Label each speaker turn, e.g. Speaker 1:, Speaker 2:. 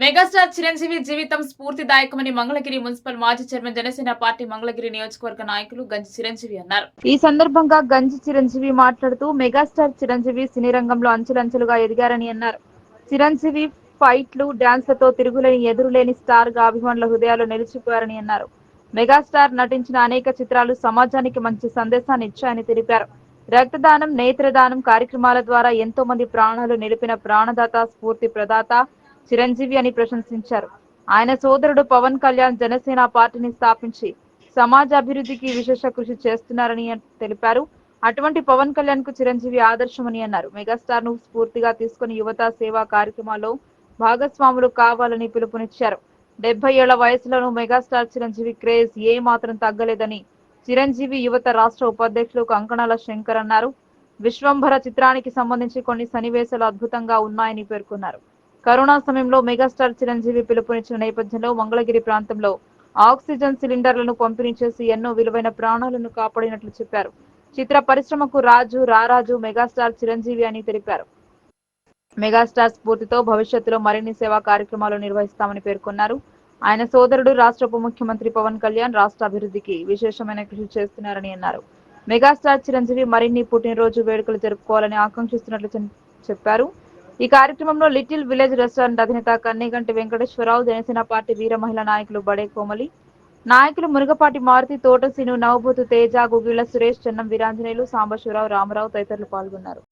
Speaker 1: Megastar Chiranjeevi జీవితం స్ఫూర్తిదాయకమని Mangalagiri municipal మాజీ chairman Janasena party Mangalagiri నియోజకవర్గ నాయకులు గంజి చిరంజీవి అన్నారు. ఈ సందర్భంగా గంజి చిరంజీవి మాట్లాడుతూ మెగాస్టార్ చిరంజీవి సినీ రంగంలో అంచెలంచెలుగా ఎదిగారని అన్నారు. చిరంజీవి ఫైట్లు, డాన్స్లతో తిరుగులేని ఎదురులేని స్టార్ గా అభిమానుల హృదయాల్లో నిలిచిపోయారని అన్నారు. మెగాస్టార్ నటించిన అనేక చిత్రాలు సమాజానికి మంచి సందేశాన్ని ఇచ్చాయని తెలిపారు. రక్తదానం, నేత్రదానం కార్యక్రమాల ద్వారా ఎంతో మంది ప్రాణాలు నిలిపిన ప్రాణదాత, స్ఫూర్తి ప్రదాత చిరంజీవి అని ప్రశంసించారు. ఆయన సోదరుడు పవన్ కళ్యాణ్ జనసేన పార్టీని స్థాపించి సమాజ అభివృద్ధికి విశేష కృషి చేస్తున్నారని తెలిపారు. అటువంటి పవన్ కళ్యాణ్ కు చిరంజీవి ఆదర్శమని అన్నారు. మెగాస్టార్ ను స్ఫూర్తిగా తీసుకుని యువత సేవా కార్యక్రమాల్లో భాగస్వాములు కావాలని పిలుపునిచ్చారు. 70 ఏళ్ల వయసులోనూ మెగాస్టార్ చిరంజీవి క్రేజ్ ఏ మాత్రం తగ్గలేదని చిరంజీవి యువత రాష్ట్ర ఉపాధ్యక్షులు కంకణాల శంకర్ అన్నారు. విశ్వంభర చిత్రానికి సంబంధించి కొన్ని సన్నివేశాలు అద్భుతంగా ఉన్నాయని పేర్కొన్నారు. కరోనా సమయంలో మెగాస్టార్ చిరంజీవి పిలుపునిచ్చిన నేపథ్యంలో మంగళగిరి ప్రాంతంలో ఆక్సిజన్ సిలిండర్లను పంపిణీ చేసి ఎన్నో విలువైన ప్రాణాలను కాపాడినట్లు చెప్పారు. చిత్ర పరిశ్రమకు రాజు, రారాజు మెగాస్టార్ చిరంజీవి అని తెలిపారు. మెగాస్టార్ స్ఫూర్తితో భవిష్యత్తులో మరిన్ని సేవా కార్యక్రమాలు నిర్వహిస్తామని పేర్కొన్నారు. ఆయన సోదరుడు రాష్ట్ర ఉప ముఖ్యమంత్రి పవన్ కళ్యాణ్ రాష్ట్ర అభివృద్ధికి విశేషమైన కృషి చేస్తున్నారని అన్నారు. మెగాస్టార్ చిరంజీవి మరిన్ని పుట్టినరోజు వేడుకలు జరుపుకోవాలని ఆకాంక్షిస్తున్నట్లు చెప్పారు. ఈ కార్యక్రమంలో లిటిల్ విలేజ్ రెస్టారెంట్ అధినేత కన్నేగంటి వెంకటేశ్వరరావు, జనసేన పార్టీ వీర మహిళా నాయకులు బడే కోమలి, నాయకులు మురుగపాటి మారుతి, తోటసీను, నవబోతు తేజ, గుగిళ్ల సురేష్, చెన్నం వీరాంజనేయులు, సాంబశివరావు, రామారావు తదితరులు పాల్గొన్నారు.